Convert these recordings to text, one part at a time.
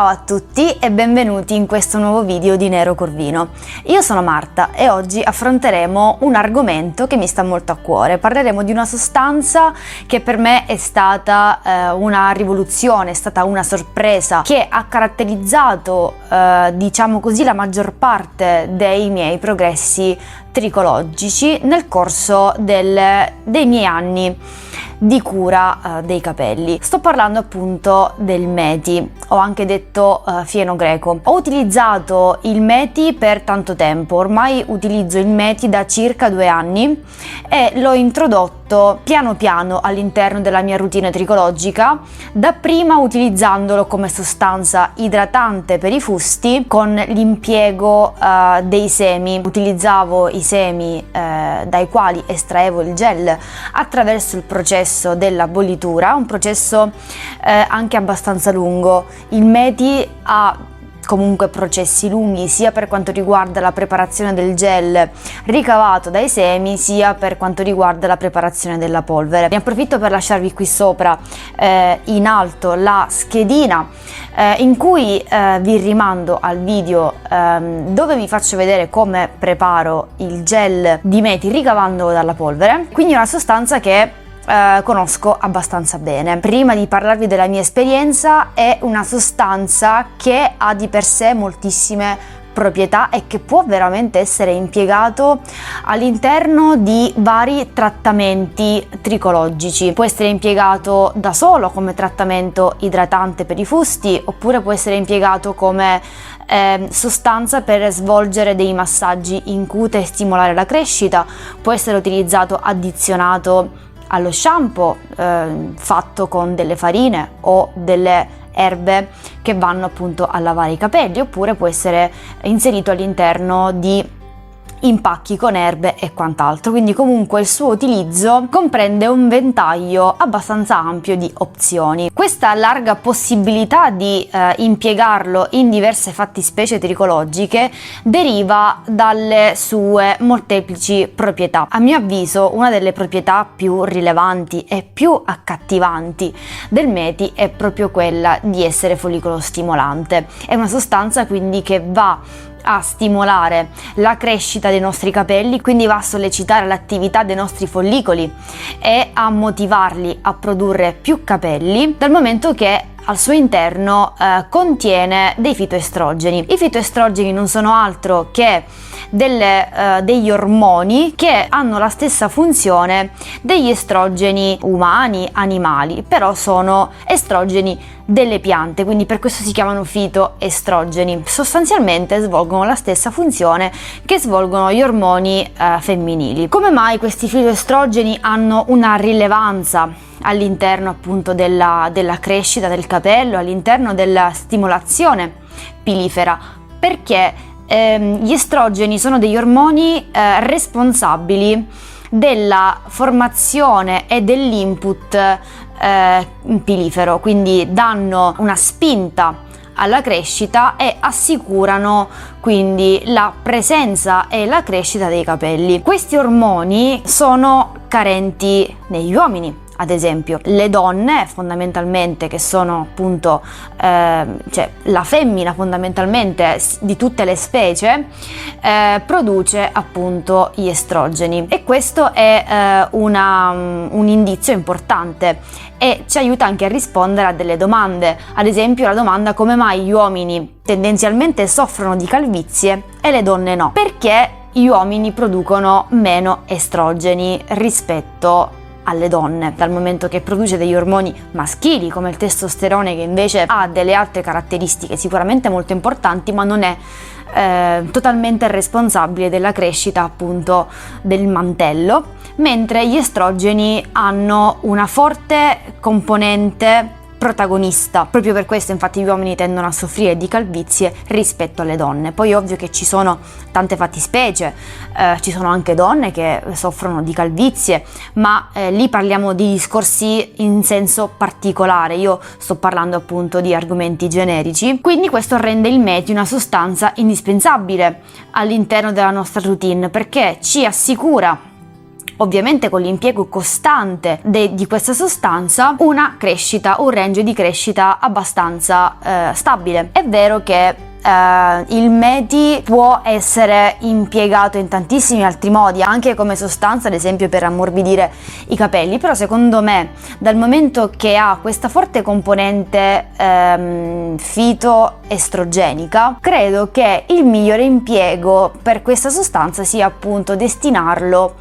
Ciao a tutti e benvenuti in questo nuovo video di Nero Corvino. Io sono Marta e oggi affronteremo un argomento che mi sta molto a cuore. Parleremo di una sostanza che per me è stata una rivoluzione, è stata una sorpresa che ha caratterizzato, diciamo così, la maggior parte dei miei progressi tricologici nel corso dei miei anni di cura dei capelli. Sto parlando appunto del Meti, o anche detto fieno greco. Ho utilizzato il Meti per tanto tempo, ormai utilizzo il Meti da circa 2 anni e l'ho introdotto piano piano all'interno della mia routine tricologica, dapprima utilizzandolo come sostanza idratante per i fusti con l'impiego dei semi. Utilizzavo i semi dai quali estraevo il gel attraverso il processo della bollitura, un processo anche abbastanza lungo. Il Meti ha comunque processi lunghi sia per quanto riguarda la preparazione del gel ricavato dai semi, sia per quanto riguarda la preparazione della polvere. Ne approfitto per lasciarvi qui sopra in alto la schedina in cui vi rimando al video dove vi faccio vedere come preparo il gel di Meti ricavandolo dalla polvere. Quindi è una sostanza che conosco abbastanza bene. Prima di parlarvi della mia esperienza, è una sostanza che ha di per sé moltissime proprietà e che può veramente essere impiegato all'interno di vari trattamenti tricologici. Può essere impiegato da solo come trattamento idratante per i fusti, oppure può essere impiegato come sostanza per svolgere dei massaggi in cute e stimolare la crescita. Può essere utilizzato addizionato allo shampoo fatto con delle farine o delle erbe che vanno appunto a lavare i capelli, oppure può essere inserito all'interno di impacchi con erbe e quant'altro. Quindi comunque il suo utilizzo comprende un ventaglio abbastanza ampio di opzioni. Questa larga possibilità di impiegarlo in diverse fattispecie tricologiche deriva dalle sue molteplici proprietà. A mio avviso una delle proprietà più rilevanti e più accattivanti del Meti è proprio quella di essere follicolo stimolante. È una sostanza quindi che va a stimolare la crescita dei nostri capelli, quindi va a sollecitare l'attività dei nostri follicoli e a motivarli a produrre più capelli, dal momento che al suo interno contiene dei fitoestrogeni. I fitoestrogeni non sono altro che degli ormoni che hanno la stessa funzione degli estrogeni umani, animali, però sono estrogeni delle piante, quindi per questo si chiamano fitoestrogeni. Sostanzialmente svolgono la stessa funzione che svolgono gli ormoni femminili. Come mai questi fitoestrogeni hanno una rilevanza all'interno appunto della crescita del capello, all'interno della stimolazione pilifera? Perché gli estrogeni sono degli ormoni responsabili della formazione e dell'input pilifero, quindi danno una spinta alla crescita e assicurano quindi la presenza e la crescita dei capelli. Questi ormoni sono carenti negli uomini. Ad esempio, le donne fondamentalmente, che sono appunto cioè la femmina fondamentalmente di tutte le specie, produce appunto gli estrogeni, e questo è un indizio importante e ci aiuta anche a rispondere a delle domande. Ad esempio la domanda: come mai gli uomini tendenzialmente soffrono di calvizie e le donne no? Perché gli uomini producono meno estrogeni rispetto alle donne, dal momento che produce degli ormoni maschili come il testosterone, che invece ha delle altre caratteristiche sicuramente molto importanti, ma non è totalmente responsabile della crescita appunto del mantello, mentre gli estrogeni hanno una forte componente protagonista. Proprio per questo infatti gli uomini tendono a soffrire di calvizie rispetto alle donne. Poi ovvio che ci sono tante fattispecie, ci sono anche donne che soffrono di calvizie, ma lì parliamo di discorsi in senso particolare. Io sto parlando appunto di argomenti generici, quindi questo rende il Meti una sostanza indispensabile all'interno della nostra routine, perché ci assicura ovviamente con l'impiego costante di questa sostanza, una crescita, un range di crescita abbastanza stabile. È vero che il meti può essere impiegato in tantissimi altri modi, anche come sostanza, ad esempio per ammorbidire i capelli, però secondo me, dal momento che ha questa forte componente fitoestrogenica, credo che il migliore impiego per questa sostanza sia appunto destinarlo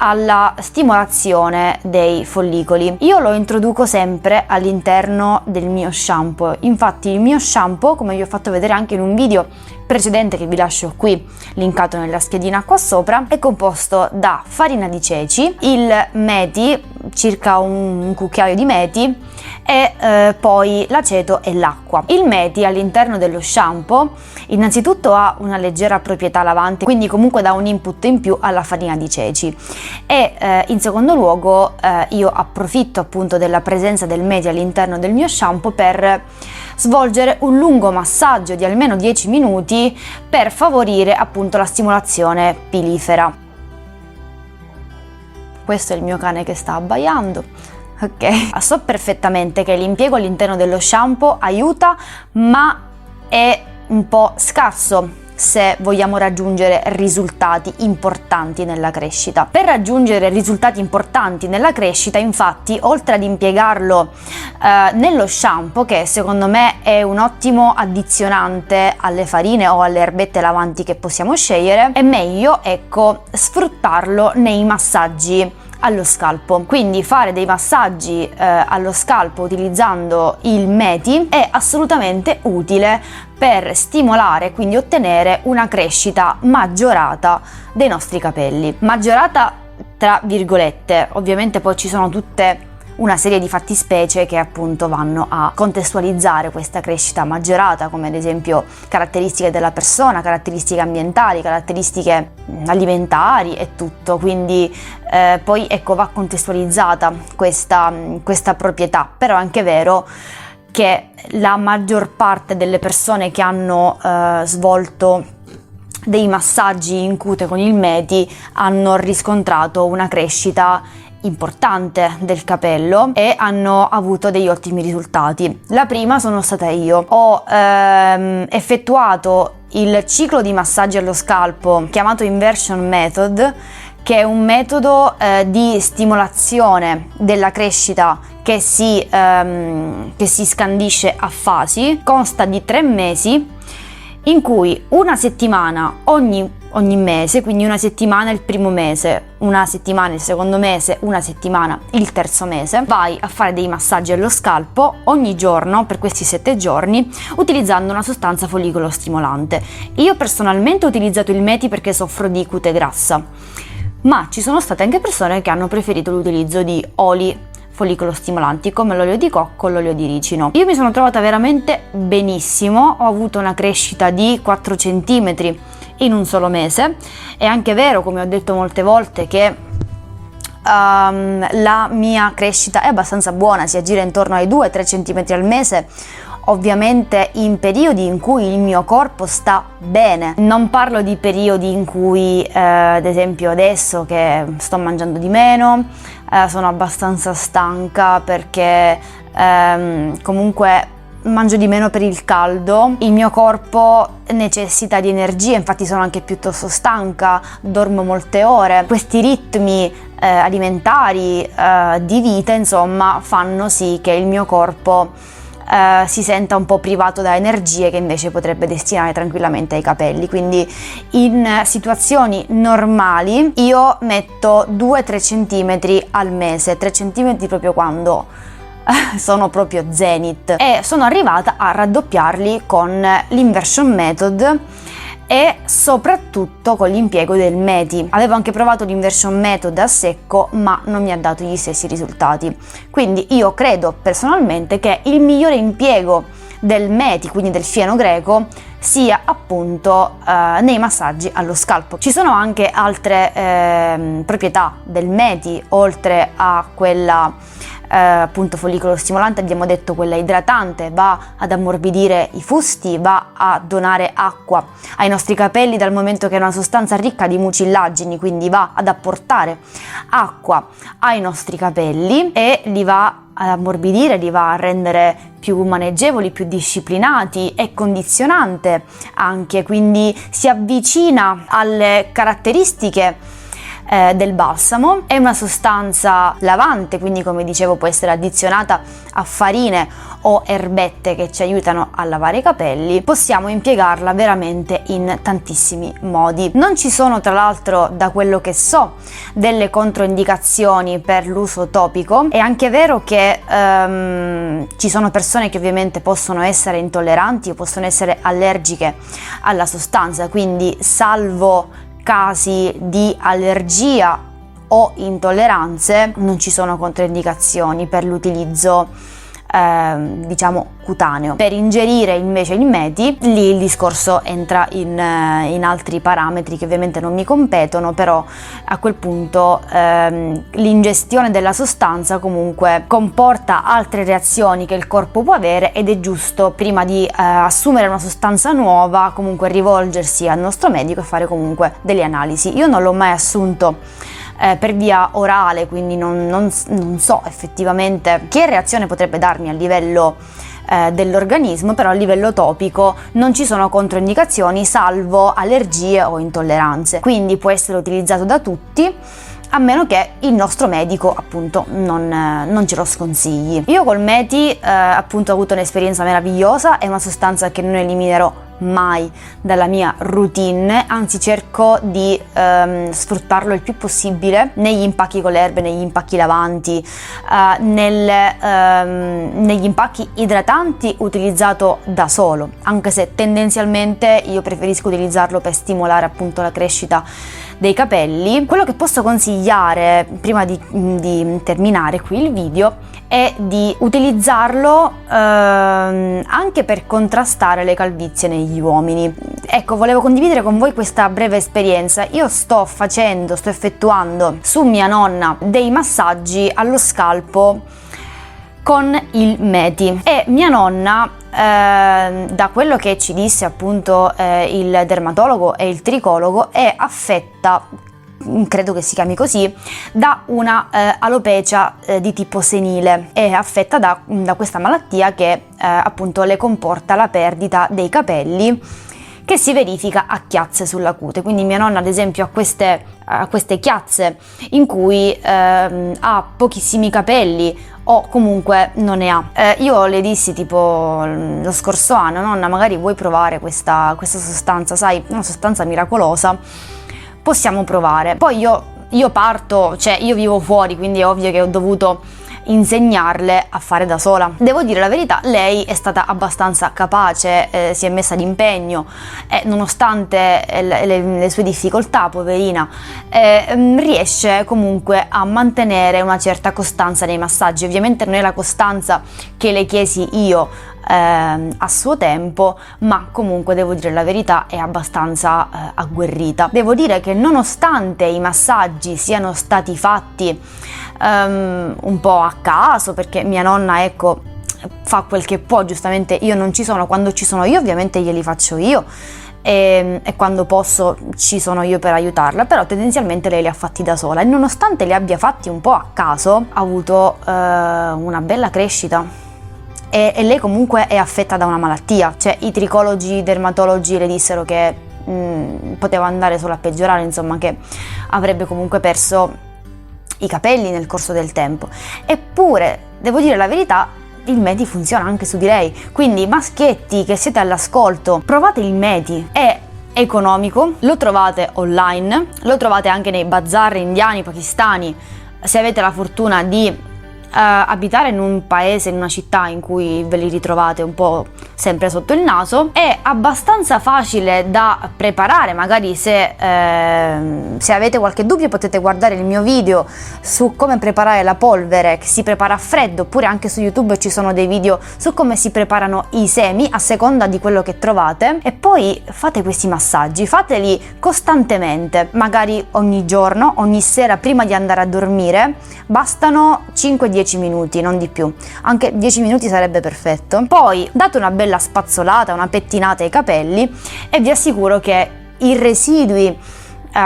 alla stimolazione dei follicoli. Io lo introduco sempre all'interno del mio shampoo. Infatti il mio shampoo, come vi ho fatto vedere anche in un video precedente che vi lascio qui linkato nella schedina qua sopra, è composto da farina di ceci, il meti, circa un cucchiaio di meti, e poi l'aceto e l'acqua. Il meti all'interno dello shampoo innanzitutto ha una leggera proprietà lavante, quindi comunque dà un input in più alla farina di ceci, e in secondo luogo io approfitto appunto della presenza del meti all'interno del mio shampoo per svolgere un lungo massaggio di almeno 10 minuti per favorire appunto la stimolazione pilifera. Questo è il mio cane che sta abbaiando. Ok, so perfettamente che l'impiego all'interno dello shampoo aiuta, ma è un po' scarso se vogliamo raggiungere risultati importanti nella crescita. Per raggiungere risultati importanti nella crescita, infatti, oltre ad impiegarlo nello shampoo, che secondo me è un ottimo addizionante alle farine o alle erbette lavanti che possiamo scegliere, è meglio, ecco, sfruttarlo nei massaggi allo scalpo. Quindi fare dei massaggi allo scalpo utilizzando il meti è assolutamente utile per stimolare, quindi ottenere una crescita maggiorata dei nostri capelli. Maggiorata tra virgolette, ovviamente poi ci sono tutte una serie di fattispecie che appunto vanno a contestualizzare questa crescita maggiorata, come ad esempio caratteristiche della persona, caratteristiche ambientali, caratteristiche alimentari e tutto, quindi poi ecco va contestualizzata questa proprietà. Però è anche vero che la maggior parte delle persone che hanno svolto dei massaggi in cute con il meti hanno riscontrato una crescita importante del capello e hanno avuto degli ottimi risultati. La prima sono stata io. Ho effettuato il ciclo di massaggi allo scalpo chiamato Inversion Method, che è un metodo di stimolazione della crescita che si scandisce a fasi. Consta di 3 mesi in cui una settimana ogni mese, quindi una settimana il primo mese, una settimana il secondo mese, una settimana il terzo mese, vai a fare dei massaggi allo scalpo ogni giorno per questi 7 giorni utilizzando una sostanza follicolo stimolante. Io personalmente ho utilizzato il meti perché soffro di cute grassa, ma ci sono state anche persone che hanno preferito l'utilizzo di oli follicolo stimolanti come l'olio di cocco o l'olio di ricino. Io mi sono trovata veramente benissimo, ho avuto una crescita di 4 cm in un solo mese. È anche vero, come ho detto molte volte, che la mia crescita è abbastanza buona, si aggira intorno ai 2-3 cm al mese, ovviamente in periodi in cui il mio corpo sta bene. Non parlo di periodi in cui ad esempio adesso che sto mangiando di meno, sono abbastanza stanca perché comunque mangio di meno per il caldo, il mio corpo necessita di energia, infatti sono anche piuttosto stanca, dormo molte ore. Questi ritmi alimentari di vita, insomma, fanno sì che il mio corpo si senta un po' privato da energie che invece potrebbe destinare tranquillamente ai capelli. Quindi in situazioni normali io metto 2-3 cm al mese, 3 cm proprio quando sono proprio zenith, e sono arrivata a raddoppiarli con l'inversion method e soprattutto con l'impiego del meti. Avevo anche provato l'inversion method a secco, ma non mi ha dato gli stessi risultati. Quindi io credo personalmente che il migliore impiego del meti, quindi del fieno greco, sia appunto nei massaggi allo scalpo. Ci sono anche altre proprietà del meti oltre a quella appunto follicolo stimolante, abbiamo detto quella idratante, va ad ammorbidire i fusti, va a donare acqua ai nostri capelli, dal momento che è una sostanza ricca di mucillagini, quindi va ad apportare acqua ai nostri capelli e li va ad ammorbidire, li va a rendere più maneggevoli, più disciplinati, è condizionante anche, quindi si avvicina alle caratteristiche del balsamo. È una sostanza lavante, quindi come dicevo può essere addizionata a farine o erbette che ci aiutano a lavare i capelli. Possiamo impiegarla veramente in tantissimi modi. Non ci sono, tra l'altro, da quello che so, delle controindicazioni per l'uso topico. È anche vero che ci sono persone che ovviamente possono essere intolleranti o possono essere allergiche alla sostanza, quindi salvo casi di allergia o intolleranze non ci sono controindicazioni per l'utilizzo diciamo cutaneo. Per ingerire invece il METI, lì il discorso entra in altri parametri che ovviamente non mi competono, però a quel punto l'ingestione della sostanza comunque comporta altre reazioni che il corpo può avere, ed è giusto, prima di assumere una sostanza nuova, comunque rivolgersi al nostro medico e fare comunque delle analisi. Io non l'ho mai assunto per via orale, quindi non so effettivamente che reazione potrebbe darmi a livello dell'organismo, però a livello topico non ci sono controindicazioni salvo allergie o intolleranze, quindi può essere utilizzato da tutti, a meno che il nostro medico appunto non ce lo sconsigli. Io col METI appunto ho avuto un'esperienza meravigliosa, è una sostanza che non eliminerò mai dalla mia routine, anzi cerco di sfruttarlo il più possibile negli impacchi con le erbe, negli impacchi lavanti, negli impacchi idratanti utilizzato da solo, anche se tendenzialmente io preferisco utilizzarlo per stimolare appunto la crescita dei capelli. Quello che posso consigliare prima di terminare qui il video è di utilizzarlo anche per contrastare le calvizie negli uomini. Ecco, volevo condividere con voi questa breve esperienza. Io sto effettuando su mia nonna dei massaggi allo scalpo con il METI, e mia nonna da quello che ci disse appunto il dermatologo e il tricologo è affetta, credo che si chiami così, da una alopecia di tipo senile. È affetta da questa malattia che appunto le comporta la perdita dei capelli, che si verifica a chiazze sulla cute. Quindi mia nonna ad esempio ha queste chiazze in cui ha pochissimi capelli o comunque non ne ha. Io le dissi tipo lo scorso anno: nonna, magari vuoi provare questa sostanza, sai, una sostanza miracolosa, possiamo provare. Poi io parto, cioè io vivo fuori, quindi è ovvio che ho dovuto insegnarle a fare da sola. Devo dire la verità, lei è stata abbastanza capace, si è messa d'impegno e nonostante le sue difficoltà, poverina, riesce comunque a mantenere una certa costanza nei massaggi. Ovviamente non è la costanza che le chiesi io a suo tempo, ma comunque devo dire la verità, è abbastanza agguerrita. Devo dire che nonostante i massaggi siano stati fatti un po' a caso, perché mia nonna, ecco, fa quel che può, giustamente io non ci sono, quando ci sono io ovviamente glieli faccio io e quando posso ci sono io per aiutarla, però tendenzialmente lei li ha fatti da sola, e nonostante li abbia fatti un po' a caso ha avuto una bella crescita. E lei comunque è affetta da una malattia, cioè i tricologi, i dermatologi le dissero che poteva andare solo a peggiorare, insomma, che avrebbe comunque perso i capelli nel corso del tempo. Eppure, devo dire la verità, il METI funziona anche su di lei. Quindi maschietti che siete all'ascolto, provate il METI, è economico, lo trovate online, lo trovate anche nei bazar indiani, pakistani, se avete la fortuna di abitare in un paese, in una città in cui ve li ritrovate un po' sempre sotto il naso. È abbastanza facile da preparare, magari se avete qualche dubbio potete guardare il mio video su come preparare la polvere che si prepara a freddo, oppure anche su YouTube ci sono dei video su come si preparano i semi, a seconda di quello che trovate, e poi fate questi massaggi, fateli costantemente, magari ogni giorno, ogni sera prima di andare a dormire. Bastano 5-10 10 minuti, non di più, anche 10 minuti sarebbe perfetto. Poi date una bella spazzolata, una pettinata ai capelli e vi assicuro che i residui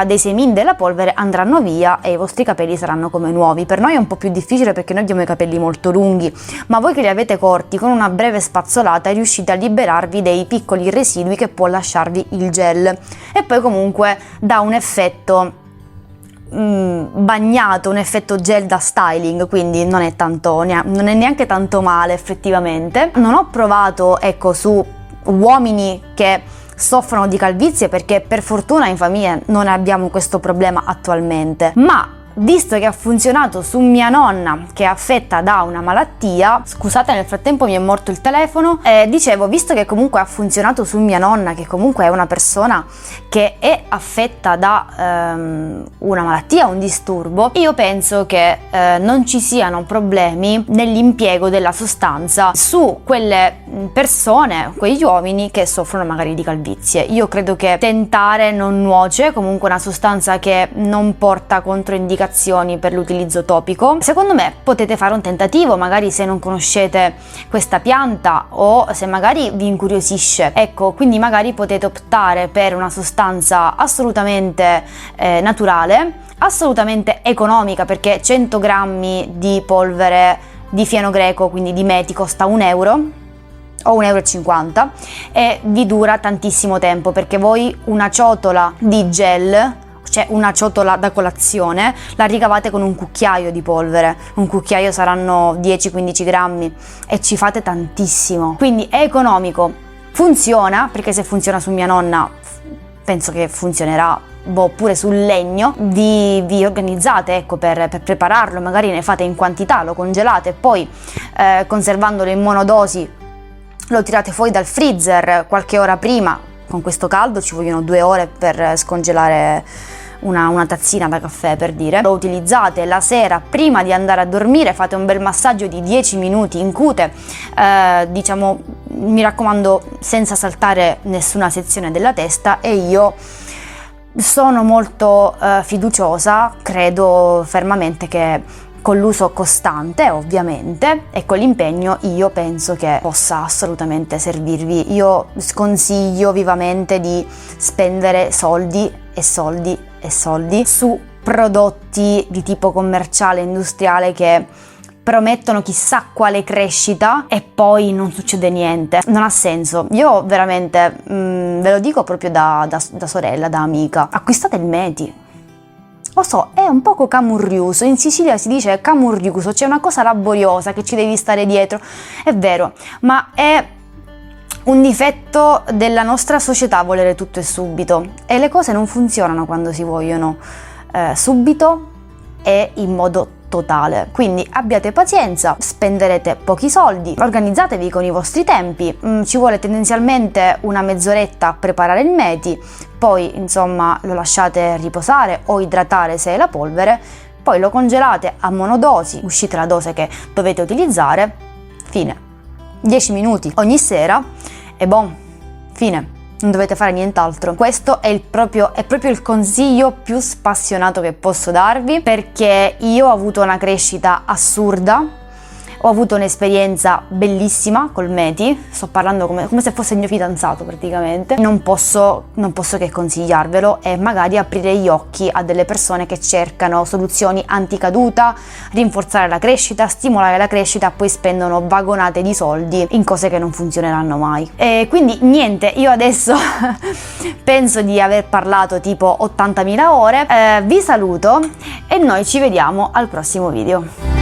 dei semin della polvere andranno via e i vostri capelli saranno come nuovi. Per noi è un po' più difficile perché noi abbiamo i capelli molto lunghi, ma voi che li avete corti, con una breve spazzolata riuscite a liberarvi dei piccoli residui che può lasciarvi il gel, e poi comunque dà un effetto bagnato, un effetto gel da styling, quindi non è neanche tanto male effettivamente. Non ho provato, ecco, su uomini che soffrono di calvizie, perché per fortuna in famiglia non abbiamo questo problema attualmente, ma visto che ha funzionato su mia nonna che è affetta da una malattia, scusate nel frattempo mi è morto il telefono, dicevo, visto che comunque ha funzionato su mia nonna, che comunque è una persona che è affetta da una malattia, un disturbo, io penso che non ci siano problemi nell'impiego della sostanza su quelle persone, quegli uomini che soffrono magari di calvizie. Io credo che tentare non nuoce, comunque una sostanza che non porta controindicazioni per l'utilizzo topico. Secondo me potete fare un tentativo, magari se non conoscete questa pianta o se magari vi incuriosisce, ecco, quindi magari potete optare per una sostanza assolutamente naturale, assolutamente economica, perché 100 grammi di polvere di fieno greco, quindi di meti, costa 1 euro o 1,50 euro e vi dura tantissimo tempo, perché voi una ciotola di gel, cioè una ciotola da colazione, la ricavate con un cucchiaio di polvere. Un cucchiaio saranno 10-15 grammi e ci fate tantissimo, quindi è economico, funziona, perché se funziona su mia nonna penso che funzionerà pure sul legno. Vi organizzate, ecco, per prepararlo, magari ne fate in quantità, lo congelate e poi conservandolo in monodosi lo tirate fuori dal freezer qualche ora prima. Con questo caldo ci vogliono 2 ore per scongelare una tazzina da caffè, per dire. Lo utilizzate la sera prima di andare a dormire, fate un bel massaggio di 10 minuti in cute, diciamo, mi raccomando, senza saltare nessuna sezione della testa, e io sono molto fiduciosa, credo fermamente che con l'uso costante, ovviamente, e con l'impegno, io penso che possa assolutamente servirvi. Io sconsiglio vivamente di spendere soldi e soldi e soldi su prodotti di tipo commerciale, industriale, che promettono chissà quale crescita e poi non succede niente. Non ha senso. Io veramente ve lo dico proprio da sorella, da amica, acquistate il Meti. Lo so, è un poco camurriuso, in Sicilia si dice camurriuso, c'è una cosa laboriosa che ci devi stare dietro, è vero, ma è un difetto della nostra società volere tutto e subito, e le cose non funzionano quando si vogliono subito e in modo totale. Quindi abbiate pazienza, spenderete pochi soldi, organizzatevi con i vostri tempi, ci vuole tendenzialmente una mezz'oretta a preparare il Meti, poi insomma lo lasciate riposare o idratare se è la polvere, poi lo congelate a monodosi, uscite la dose che dovete utilizzare, fine. 10 minuti ogni sera e bon, fine. Non dovete fare nient'altro. Questo è proprio il consiglio più spassionato che posso darvi, perché io ho avuto una crescita assurda, ho avuto un'esperienza bellissima col Meti, sto parlando come se fosse il mio fidanzato praticamente. Non posso che consigliarvelo e magari aprire gli occhi a delle persone che cercano soluzioni anticaduta, rinforzare la crescita, stimolare la crescita, poi spendono vagonate di soldi in cose che non funzioneranno mai. E quindi niente, io adesso penso di aver parlato tipo 80.000 ore, vi saluto e noi ci vediamo al prossimo video.